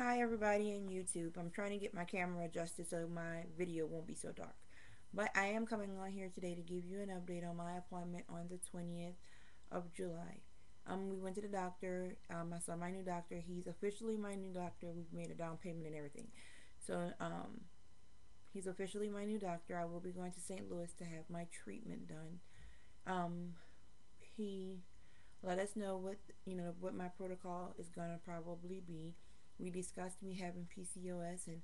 Hi everybody in YouTube. I'm trying to get my camera adjusted so my video won't be so dark. But I am coming on here today to give you an update on my appointment on the 20th of July. We went to the doctor. I saw my new doctor. He's officially my new doctor. We've made a down payment and everything. So he's officially my new doctor. I will be going to St. Louis to have my treatment done. Um, he let us know what my protocol is gonna probably be. We discussed me having PCOS and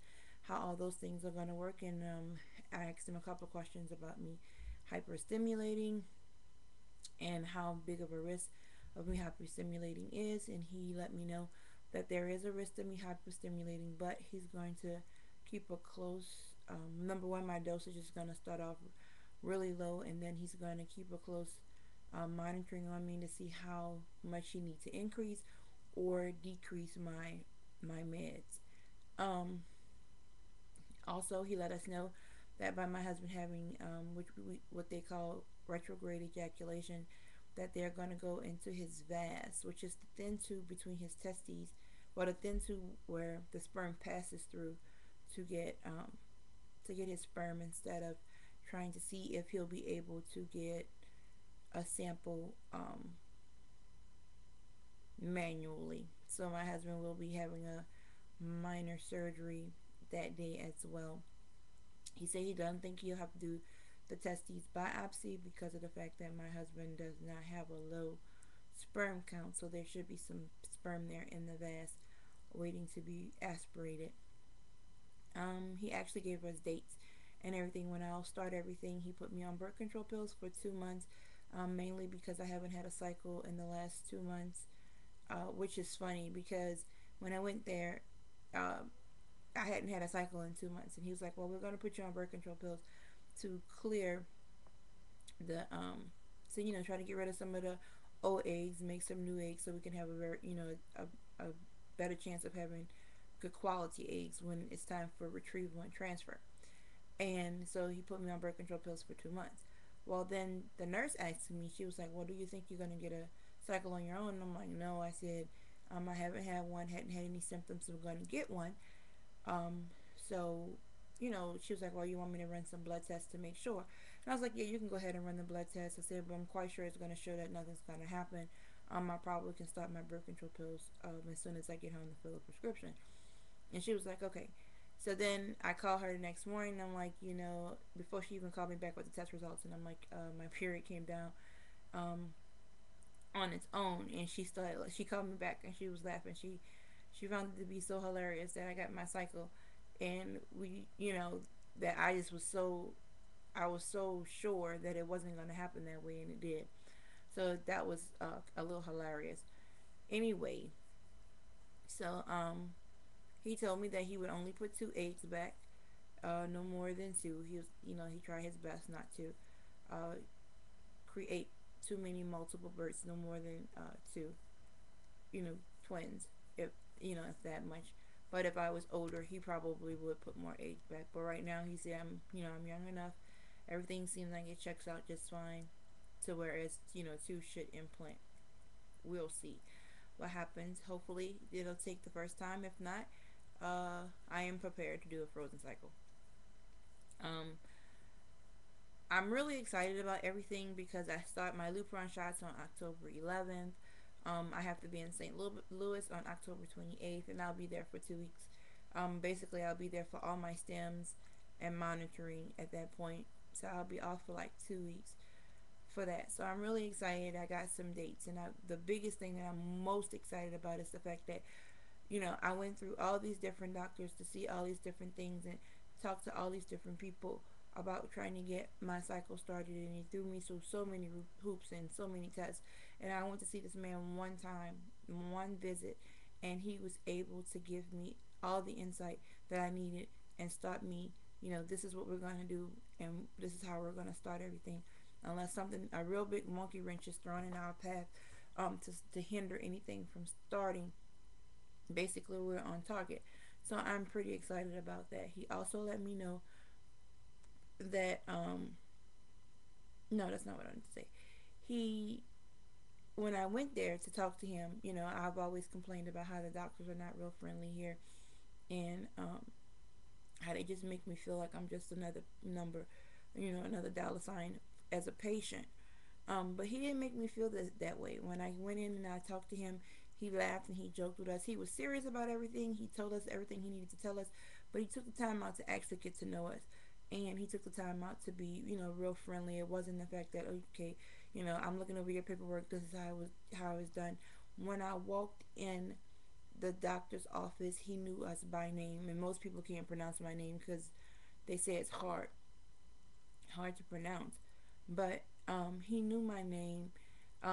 how all those things are gonna work, and I asked him a couple of questions about me hyperstimulating and how big of a risk of me hyperstimulating is, and he let me know that there is a risk of me hyperstimulating, but he's going to keep a close. Number one, my dosage is going to start off really low, and then he's going to keep a close monitoring on me to see how much he needs to increase or decrease my meds. Um, Also, he let us know that by my husband having what they call retrograde ejaculation, that they're going to go into his vas, which is the thin tube between his testes, well, the thin tube where the sperm passes through to get his sperm, instead of trying to see if he'll be able to get a sample manually. So my husband will be having a minor surgery that day as well. He said he doesn't think he'll have to do the testes biopsy because of the fact that my husband does not have a low sperm count, so there should be some sperm there in the vas waiting to be aspirated. He actually gave us dates and everything when I'll start everything. He put me on birth control pills for 2 months, mainly because I haven't had a cycle in the last 2 months, which is funny because when I went there, uh, I hadn't had a cycle in 2 months, and he was like, "Well, we're going to put you on birth control pills to clear the so try to get rid of some of the old eggs, make some new eggs, so we can have a very a better chance of having good quality eggs when it's time for retrieval and transfer." And so he put me on birth control pills for 2 months. Well, then the nurse asked me, she was like, "Well, do you think you're gonna get a cycle on your own?" And I'm like, "No." I said, "I haven't had one, hadn't had any symptoms of going to get one." Um, so, she was like, "Well, you want me to run some blood tests to make sure?" And I was like, "Yeah, you can go ahead and run the blood test." I said, "But I'm quite sure it's going to show that nothing's going to happen. I probably can start my birth control pills as soon as I get home to fill a prescription." And she was like, "Okay." So then I called her the next morning. And I'm like, before she even called me back with the test results, and I'm like, my period came down um, on its own. And she called me back and she was laughing. She found it to be so hilarious that I got my cycle, and that I was so sure that it wasn't going to happen that way, and it did. So that was a little hilarious. Anyway, so he told me that he would only put two eggs back, no more than two. He tried his best not to uh, create too many multiple births, no more than two, you know, twins, if if that much. But if I was older, he probably would put more eggs back. But right now, he said I'm young enough. Everything seems like it checks out just fine. To whereas two should implant. We'll see what happens. Hopefully, it'll take the first time. If not, I am prepared to do a frozen cycle. Um, I'm really excited about everything because I start my Lupron shots on October 11th. I have to be in St. Louis on October 28th, and I'll be there for 2 weeks. Basically, I'll be there for all my stems and monitoring at that point. So I'll be off for like 2 weeks for that. So I'm really excited. I got some dates, and the biggest thing that I'm most excited about is the fact that I went through all these different doctors to see all these different things and talk to all these different people about trying to get my cycle started, and he threw me through so many hoops and so many tests. And I went to see this man one time, one visit, and he was able to give me all the insight that I needed and start me. This is what we're going to do, and this is how we're going to start everything. Unless a real big monkey wrench is thrown in our path, to hinder anything from starting, basically we're on target. So I'm pretty excited about that. He also let me know that no, that's not what I wanted to say. He When I went there to talk to him, I've always complained about how the doctors are not real friendly here, and how they just make me feel like I'm just another number, another dollar sign as a patient. But he didn't make me feel that way. When I went in and I talked to him, he laughed and he joked with us. He was serious about everything. He told us everything he needed to tell us, but he took the time out to actually get to know us. And he took the time out to be, real friendly. It wasn't the fact that, okay, I'm looking over your paperwork. This is how it was done. When I walked in the doctor's office, he knew us by name, and most people can't pronounce my name because they say it's hard to pronounce. But he knew my name.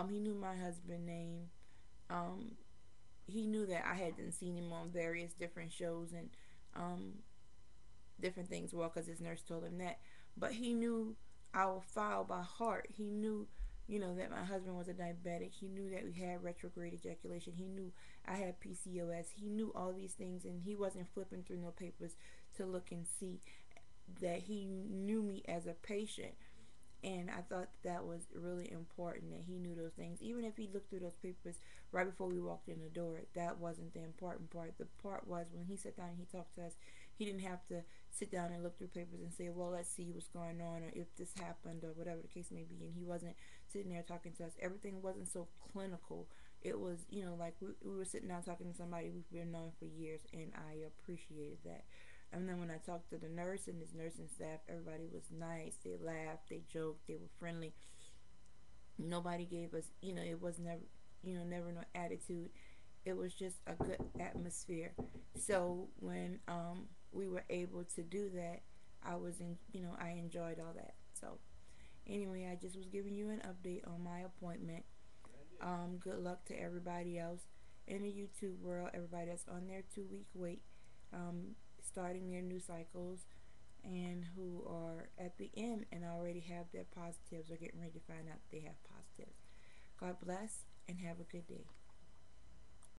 He knew my husband's name. Um, he knew that I had seen him on various different shows and um, different things. Well, because his nurse told him that. But he knew our file by heart. He knew, that my husband was a diabetic. He knew that we had retrograde ejaculation. He knew I had PCOS. He knew all these things, and he wasn't flipping through no papers to look and see that he knew me as a patient. And I thought that was really important that he knew those things. Even if he looked through those papers right before we walked in the door, that wasn't the important part. The part was when he sat down and he talked to us, he didn't have to sit down and look through papers and say, well, let's see what's going on or if this happened or whatever the case may be. And he wasn't sitting there talking to us. Everything wasn't so clinical. It was, like we were sitting down talking to somebody we've been knowing for years, and I appreciated that. And then when I talked to the nurse and his nursing staff, everybody was nice. They laughed, they joked, they were friendly. Nobody gave us, it was never, never no attitude. It was just a good atmosphere. So when we were able to do that, I was in, I enjoyed all that. So anyway, I just was giving you an update on my appointment. Good luck to everybody else in the YouTube world, everybody that's on their 2 week wait, starting their new cycles, and who are at the end and already have their positives or getting ready to find out they have positives. God bless and have a good day.